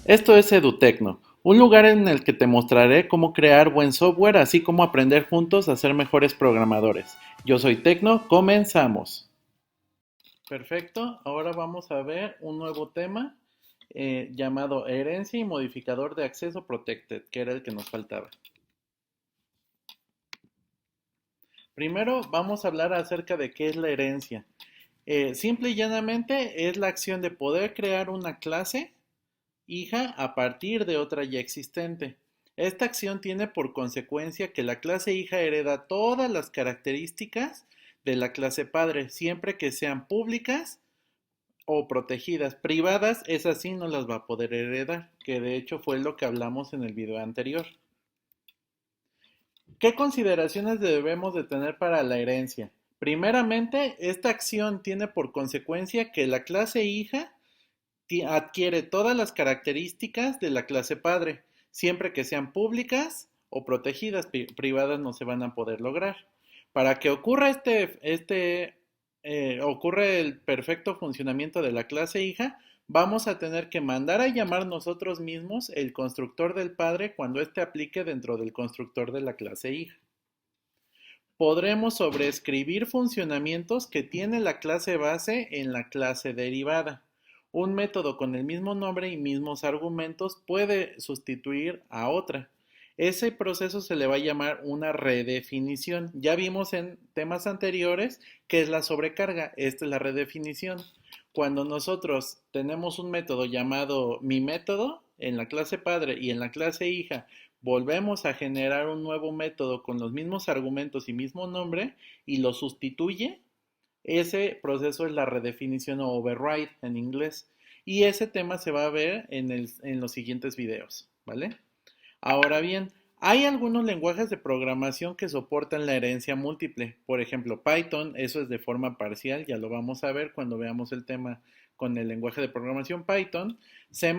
Esto es Edutecno, un lugar en el que te mostraré cómo crear buen software, así como aprender juntos a ser mejores programadores. Yo soy Tecno, comenzamos. Perfecto, ahora vamos a ver un nuevo tema llamado herencia y modificador de acceso protected, que era el que nos faltaba. Primero vamos a hablar acerca de qué es la herencia. Simple y llanamente es la acción de poder crear una clase hija a partir de otra ya existente. Esta acción tiene por consecuencia que la clase hija hereda todas las características de la clase padre, siempre que sean públicas o protegidas. Privadas, esas sí no las va a poder heredar, que de hecho fue lo que hablamos en el video anterior. ¿Qué consideraciones debemos de tener para la herencia? Primeramente, esta acción tiene por consecuencia que la clase hija adquiere todas las características de la clase padre, siempre que sean públicas o protegidas, privadas no se van a poder lograr. Para que ocurra ocurre el perfecto funcionamiento de la clase hija, vamos a tener que mandar a llamar nosotros mismos el constructor del padre cuando éste aplique dentro del constructor de la clase hija. Podremos sobreescribir funcionamientos que tiene la clase base en la clase derivada. Un método con el mismo nombre y mismos argumentos puede sustituir a otra. Ese proceso se le va a llamar una redefinición. Ya vimos en temas anteriores que es la sobrecarga. Esta es la redefinición. Cuando nosotros tenemos un método llamado mi método en la clase padre y en la clase hija, volvemos a generar un nuevo método con los mismos argumentos y mismo nombre y lo sustituye, ese proceso es la redefinición o override en inglés. Y ese tema se va a ver en los siguientes videos, ¿vale? Ahora bien, hay algunos lenguajes de programación que soportan la herencia múltiple. Por ejemplo, Python, eso es de forma parcial, ya lo vamos a ver cuando veamos el tema con el lenguaje de programación Python, C++,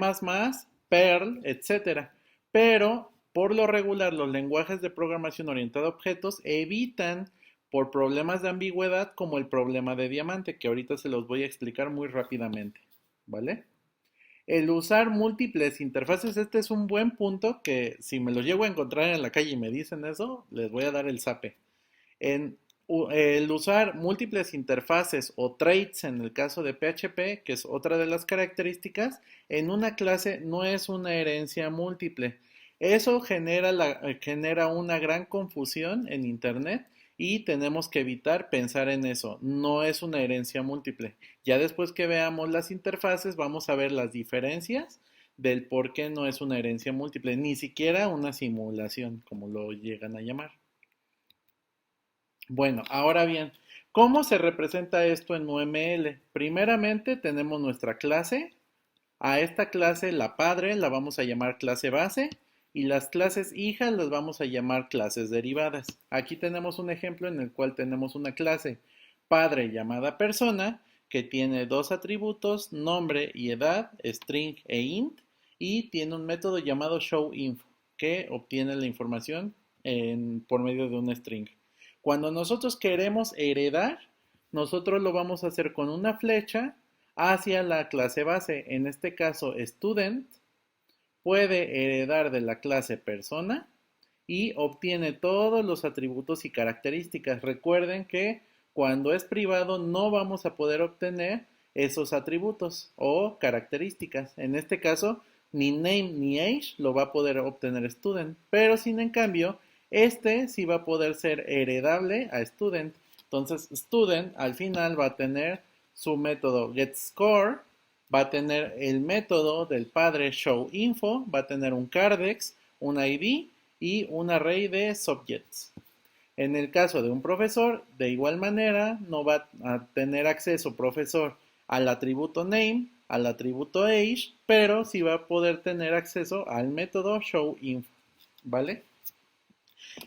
Perl, etcétera. Pero por lo regular, los lenguajes de programación orientada a objetos evitan por problemas de ambigüedad como el problema de diamante, que ahorita se los voy a explicar muy rápidamente, ¿vale? El usar múltiples interfaces, este es un buen punto que si me los llego a encontrar en la calle y me dicen eso, les voy a dar el zape. En, el usar múltiples interfaces o traits en el caso de PHP, que es otra de las características, en una clase no es una herencia múltiple. Eso genera una gran confusión en Internet y tenemos que evitar pensar en eso. No es una herencia múltiple. Ya después que veamos las interfaces, vamos a ver las diferencias del por qué no es una herencia múltiple, ni siquiera una simulación, como lo llegan a llamar. Bueno, ahora bien, ¿cómo se representa esto en UML? Primeramente tenemos nuestra clase. A esta clase, la padre, la vamos a llamar clase base y las clases hijas las vamos a llamar clases derivadas. Aquí tenemos un ejemplo en el cual tenemos una clase padre llamada persona que tiene dos atributos, nombre y edad, string e int, y tiene un método llamado showInfo que obtiene la información por medio de un string. Cuando nosotros queremos heredar, nosotros lo vamos a hacer con una flecha hacia la clase base. En este caso, student puede heredar de la clase persona y obtiene todos los atributos y características. Recuerden que cuando es privado no vamos a poder obtener esos atributos o características. En este caso, ni name ni age lo va a poder obtener student, pero sin en cambio, este sí va a poder ser heredable a student. Entonces, student al final va a tener su método getScore, va a tener el método del padre showInfo, va a tener un cardex, un ID y un array de subjects. En el caso de un profesor, de igual manera, no va a tener acceso profesor al atributo name, al atributo age, pero sí va a poder tener acceso al método showInfo, ¿vale?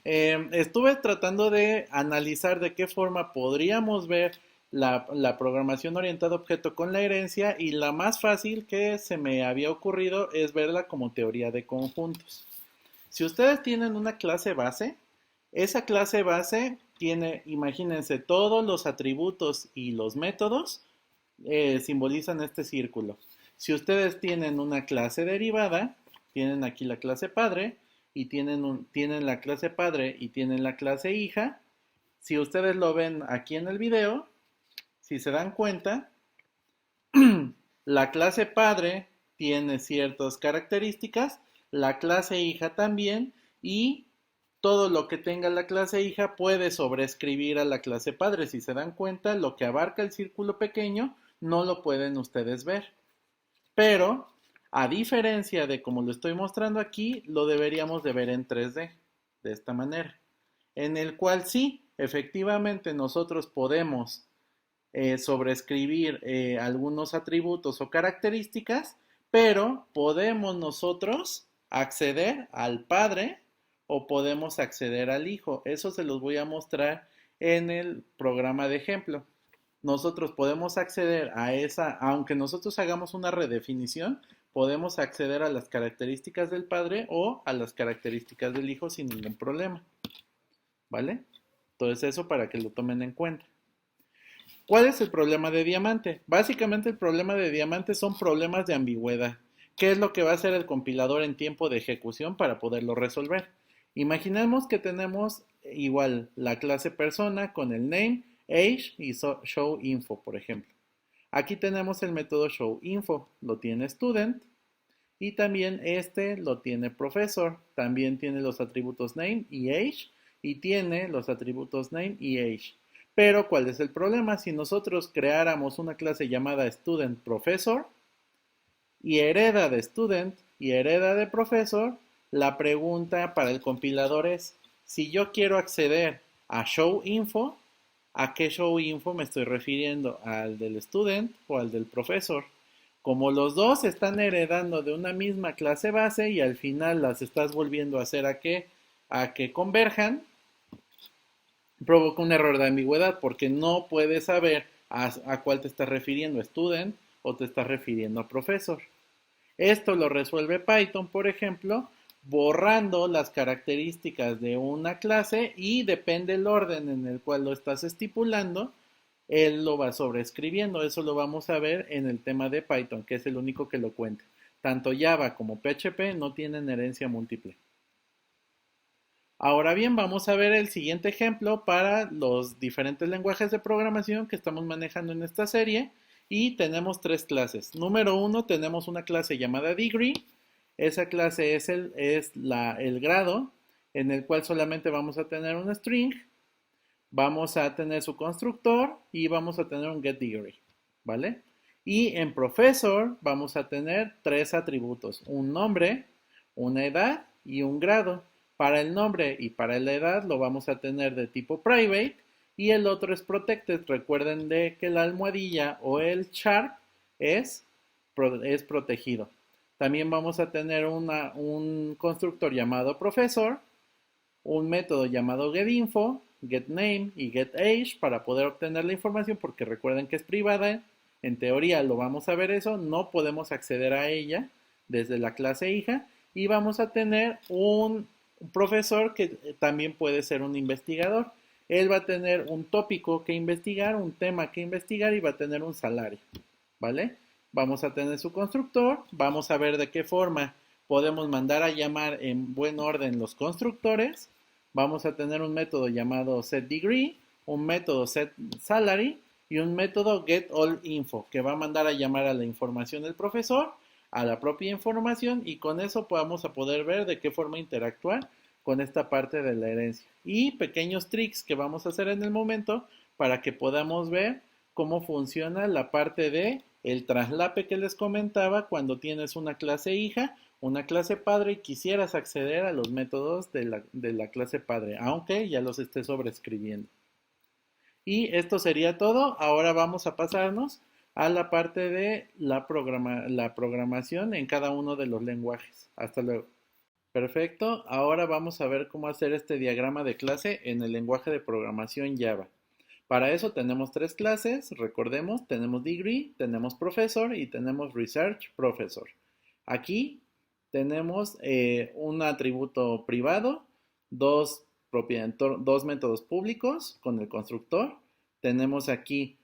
Estuve tratando de analizar de qué forma podríamos ver la programación orientada a objeto con la herencia y la más fácil que se me había ocurrido es verla como teoría de conjuntos. Si ustedes tienen una clase base, esa clase base tiene, imagínense, todos los atributos y los métodos simbolizan este círculo. Si ustedes tienen una clase derivada, tienen aquí la clase padre y tienen la clase padre y tienen la clase hija, si ustedes lo ven aquí en el video, si se dan cuenta, la clase padre tiene ciertas características, la clase hija también, y todo lo que tenga la clase hija puede sobreescribir a la clase padre. Si se dan cuenta, lo que abarca el círculo pequeño no lo pueden ustedes ver. Pero, a diferencia de como lo estoy mostrando aquí, lo deberíamos de ver en 3D, de esta manera, en el cual sí, efectivamente nosotros podemos sobreescribir algunos atributos o características, pero podemos nosotros acceder al padre o podemos acceder al hijo. Eso se los voy a mostrar en el programa de ejemplo. Nosotros podemos acceder a esa, aunque nosotros hagamos una redefinición, podemos acceder a las características del padre o a las características del hijo sin ningún problema. ¿Vale? Entonces eso para que lo tomen en cuenta. ¿Cuál es el problema de diamante? Básicamente el problema de diamante son problemas de ambigüedad. ¿Qué es lo que va a hacer el compilador en tiempo de ejecución para poderlo resolver? Imaginemos que tenemos igual la clase persona con el name, age y show info, por ejemplo. Aquí tenemos el método show info, lo tiene student y también este lo tiene professor. También tiene los atributos name y age y tiene los atributos name y age. Pero, ¿cuál es el problema? Si nosotros creáramos una clase llamada student professor y hereda de student y hereda de professor, la pregunta para el compilador es, si yo quiero acceder a show info, ¿a qué show info me estoy refiriendo? ¿Al del student o al del professor? Como los dos están heredando de una misma clase base y al final las estás volviendo a hacer a que converjan, provoca un error de ambigüedad porque no puedes saber a cuál te estás refiriendo, student o te estás refiriendo a professor. Esto lo resuelve Python, por ejemplo, borrando las características de una clase y depende del orden en el cual lo estás estipulando, él lo va sobreescribiendo. Eso lo vamos a ver en el tema de Python, que es el único que lo cuenta. Tanto Java como PHP no tienen herencia múltiple. Ahora bien, vamos a ver el siguiente ejemplo para los diferentes lenguajes de programación que estamos manejando en esta serie. Y tenemos tres clases. Número uno, tenemos una clase llamada degree. Esa clase es el grado en el cual solamente vamos a tener un string. Vamos a tener su constructor y vamos a tener un getDegree, ¿vale? Y en professor vamos a tener tres atributos, un nombre, una edad y un grado. Para el nombre y para la edad lo vamos a tener de tipo private y el otro es protected. Recuerden de que la almohadilla o el char es protegido. También vamos a tener un constructor llamado professor, un método llamado getInfo, getName y getAge para poder obtener la información porque recuerden que es privada. En teoría lo vamos a ver eso, no podemos acceder a ella desde la clase hija y vamos a tener un profesor que también puede ser un investigador. Él va a tener un tópico que investigar, un tema que investigar y va a tener un salario, ¿vale? Vamos a tener su constructor, vamos a ver de qué forma podemos mandar a llamar en buen orden los constructores. Vamos a tener un método llamado setDegree, un método setSalary y un método getAllInfo que va a mandar a llamar a la información del profesor, a la propia información y con eso vamos a poder ver de qué forma interactuar con esta parte de la herencia. Y pequeños tricks que vamos a hacer en el momento para que podamos ver cómo funciona la parte de el traslape que les comentaba cuando tienes una clase hija, una clase padre y quisieras acceder a los métodos de la clase padre, aunque ya los esté sobreescribiendo. Y esto sería todo. Ahora vamos a pasarnos a la parte de la programación en cada uno de los lenguajes. Hasta luego. Perfecto. Ahora vamos a ver cómo hacer este diagrama de clase en el lenguaje de programación Java. Para eso tenemos tres clases, recordemos, tenemos degree, tenemos professor y tenemos research professor. Aquí tenemos un atributo privado, dos métodos públicos con el constructor. Tenemos aquí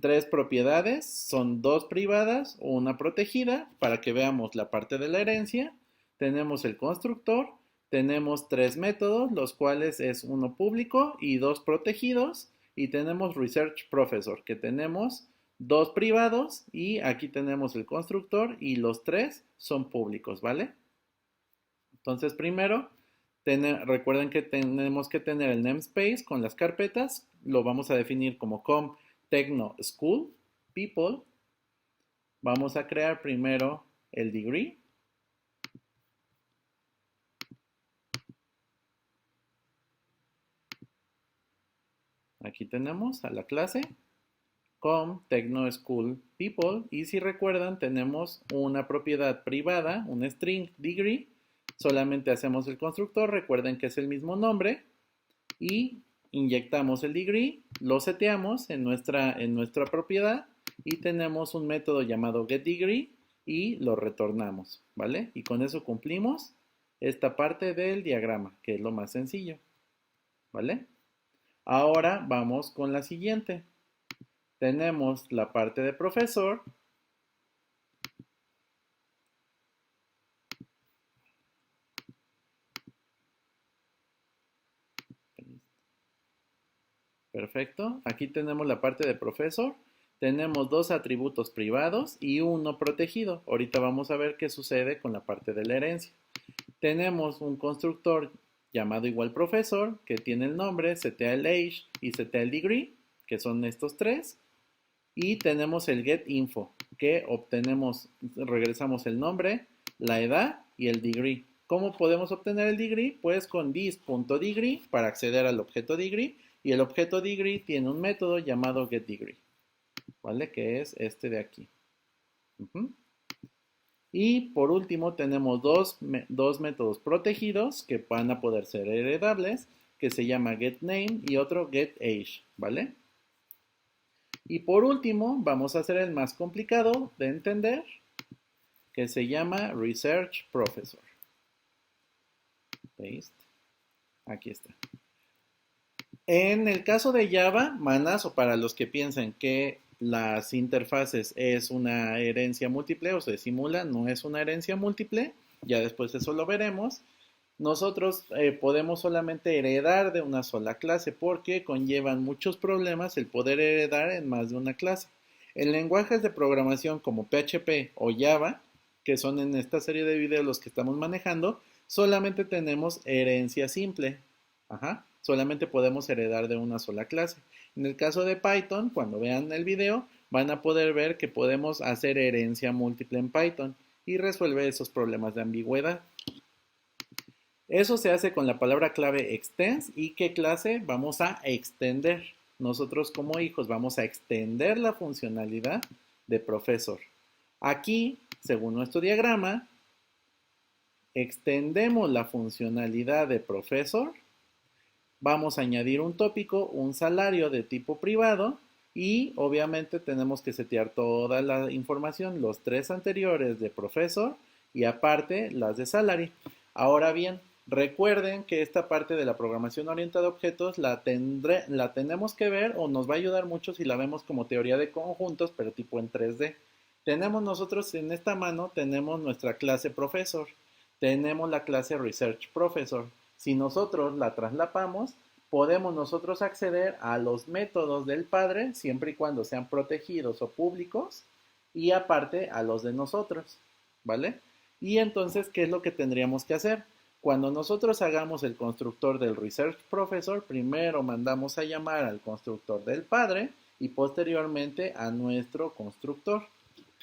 Tres propiedades, son dos privadas, una protegida, para que veamos la parte de la herencia. Tenemos el constructor, tenemos tres métodos, los cuales es uno público y dos protegidos, y tenemos Research Professor, que tenemos dos privados, y aquí tenemos el constructor, y los tres son públicos, ¿vale? Entonces, primero, recuerden que tenemos que tener el namespace con las carpetas. Lo vamos a definir como com techno school people. Vamos a crear primero el degree. Aquí tenemos a la clase com techno school people. Y si recuerdan, tenemos una propiedad privada, un string degree. Solamente hacemos el constructor. Recuerden que es el mismo nombre. Y inyectamos el degree, lo seteamos en nuestra propiedad y tenemos un método llamado getDegree y lo retornamos, ¿vale? Y con eso cumplimos esta parte del diagrama, que es lo más sencillo, ¿vale? Ahora vamos con la siguiente. Tenemos la parte de profesor. Perfecto. Aquí tenemos la parte de profesor. Tenemos dos atributos privados y uno protegido. Ahorita vamos a ver qué sucede con la parte de la herencia. Tenemos un constructor llamado igual profesor, que tiene el nombre, setea el age y setea el degree, que son estos tres. Y tenemos el getInfo, que regresamos el nombre, la edad y el degree. ¿Cómo podemos obtener el degree? Pues con this.degree para acceder al objeto degree, y el objeto degree tiene un método llamado getDegree, ¿vale? Que es este de aquí. Y por último tenemos dos métodos protegidos que van a poder ser heredables, que se llama getName y otro getAge, ¿vale? Y por último vamos a hacer el más complicado de entender, que se llama Research Professor. Paste. Aquí está. En el caso de Java, manas, o para los que piensan que las interfaces es una herencia múltiple o se simula, no es una herencia múltiple, ya después eso lo veremos. Nosotros podemos solamente heredar de una sola clase porque conllevan muchos problemas el poder heredar en más de una clase. En lenguajes de programación como PHP o Java, que son en esta serie de videos los que estamos manejando, solamente tenemos herencia simple. Solamente podemos heredar de una sola clase. En el caso de Python, cuando vean el video, van a poder ver que podemos hacer herencia múltiple en Python y resuelve esos problemas de ambigüedad. Eso se hace con la palabra clave extends. ¿Y qué clase? Vamos a extender. Nosotros como hijos vamos a extender la funcionalidad de profesor. Aquí, según nuestro diagrama, extendemos la funcionalidad de profesor. Vamos a añadir un tópico, un salario de tipo privado y obviamente tenemos que setear toda la información, los tres anteriores de profesor y aparte las de salary. Ahora bien, recuerden que esta parte de la programación orientada a objetos la tenemos que ver o nos va a ayudar mucho si la vemos como teoría de conjuntos, pero tipo en 3D. Tenemos nosotros en esta mano, tenemos nuestra clase profesor, tenemos la clase research professor. Si nosotros la traslapamos, podemos nosotros acceder a los métodos del padre, siempre y cuando sean protegidos o públicos, y aparte a los de nosotros, ¿vale? Y entonces, ¿qué es lo que tendríamos que hacer? Cuando nosotros hagamos el constructor del Research Professor, primero mandamos a llamar al constructor del padre y posteriormente a nuestro constructor.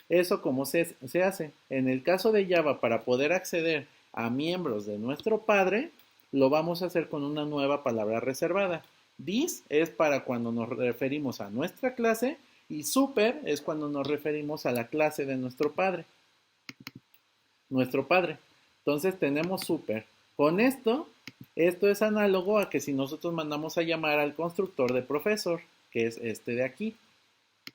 ¿Eso cómo se hace? En el caso de Java, para poder acceder a miembros de nuestro padre, lo vamos a hacer con una nueva palabra reservada. This es para cuando nos referimos a nuestra clase y super es cuando nos referimos a la clase de nuestro padre. Entonces tenemos super. Con esto es análogo a que si nosotros mandamos a llamar al constructor de profesor, que es este de aquí.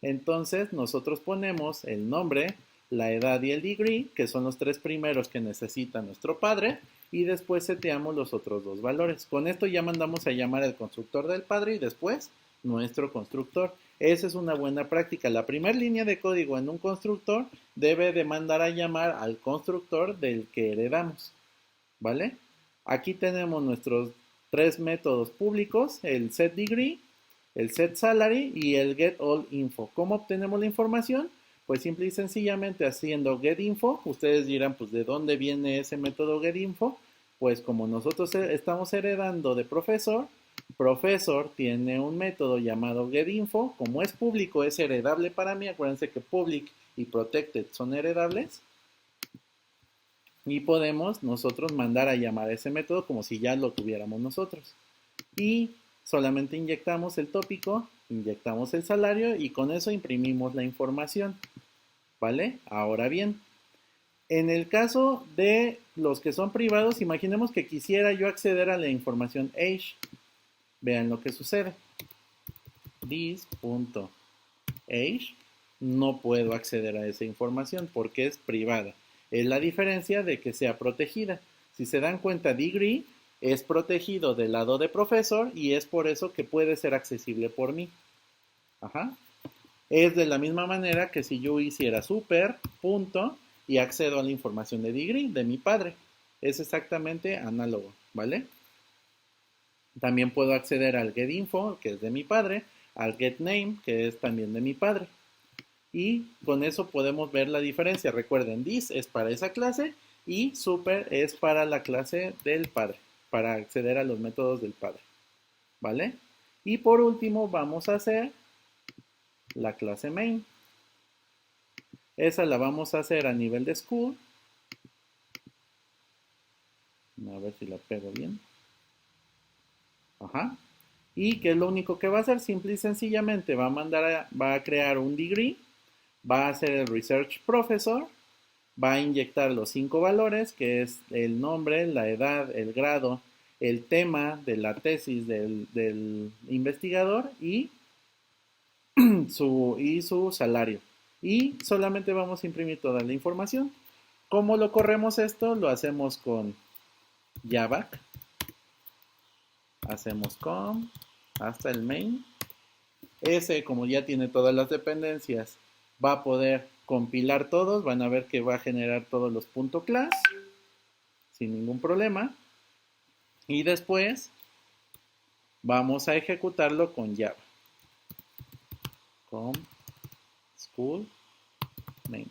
Entonces nosotros ponemos el nombre, la edad y el degree, que son los tres primeros que necesita nuestro padre, y después seteamos los otros dos valores. Con esto ya mandamos a llamar al constructor del padre y después nuestro constructor. Esa es una buena práctica. La primera línea de código en un constructor debe de mandar a llamar al constructor del que heredamos, ¿vale? Aquí tenemos nuestros tres métodos públicos, el setDegree, el setSalary y el getAllInfo. ¿Cómo obtenemos la información? Pues simple y sencillamente haciendo getInfo. Ustedes dirán, pues, ¿de dónde viene ese método getInfo? Pues como nosotros estamos heredando de profesor, profesor tiene un método llamado getInfo. Como es público, es heredable para mí. Acuérdense que public y protected son heredables. Y podemos nosotros mandar a llamar a ese método como si ya lo tuviéramos nosotros. Y solamente inyectamos el tópico, inyectamos el salario y con eso imprimimos la información, ¿vale? Ahora bien, en el caso de los que son privados, imaginemos que quisiera yo acceder a la información age. Vean lo que sucede. This.age no puedo acceder a esa información porque es privada. Es la diferencia de que sea protegida. Si se dan cuenta, degree es protegido del lado de profesor y es por eso que puede ser accesible por mí. Ajá. Es de la misma manera que si yo hiciera super, punto, y accedo a la información de degree de mi padre. Es exactamente análogo, ¿vale? También puedo acceder al getInfo, que es de mi padre, al getName, que es también de mi padre. Y con eso podemos ver la diferencia. Recuerden, this es para esa clase y super es para la clase del padre, para acceder a los métodos del padre, ¿vale? Y por último vamos a hacer la clase main. Esa la vamos a hacer a nivel de school. A ver si la pego bien. Ajá. Y que es lo único que va a hacer, simple y sencillamente va a crear un degree, va a hacer el research professor, va a inyectar los 5 valores, que es el nombre, la edad, el grado, el tema de la tesis del investigador y su salario. Y solamente vamos a imprimir toda la información. ¿Cómo lo corremos esto? Lo hacemos con Java. Hacemos com hasta el main. Ese, como ya tiene todas las dependencias, va a poder compilar todos. Van a ver que va a generar todos los .class sin ningún problema. Y después vamos a ejecutarlo con Java. Com school main.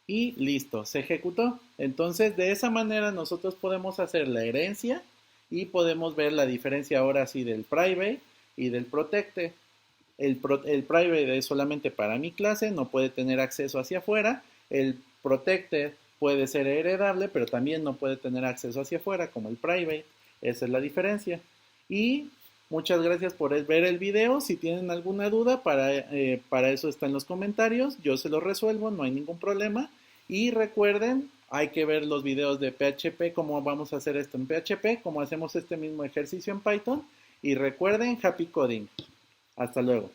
Y listo, se ejecutó. Entonces, de esa manera nosotros podemos hacer la herencia y podemos ver la diferencia ahora sí del private y del protected. El private es solamente para mi clase, no puede tener acceso hacia afuera. El protected puede ser heredable, pero también no puede tener acceso hacia afuera, como el private. Esa es la diferencia. Y muchas gracias por ver el video. Si tienen alguna duda, para eso está en los comentarios. Yo se los resuelvo, no hay ningún problema. Y recuerden, hay que ver los videos de PHP, cómo vamos a hacer esto en PHP, cómo hacemos este mismo ejercicio en Python. Y recuerden, happy coding. Hasta luego.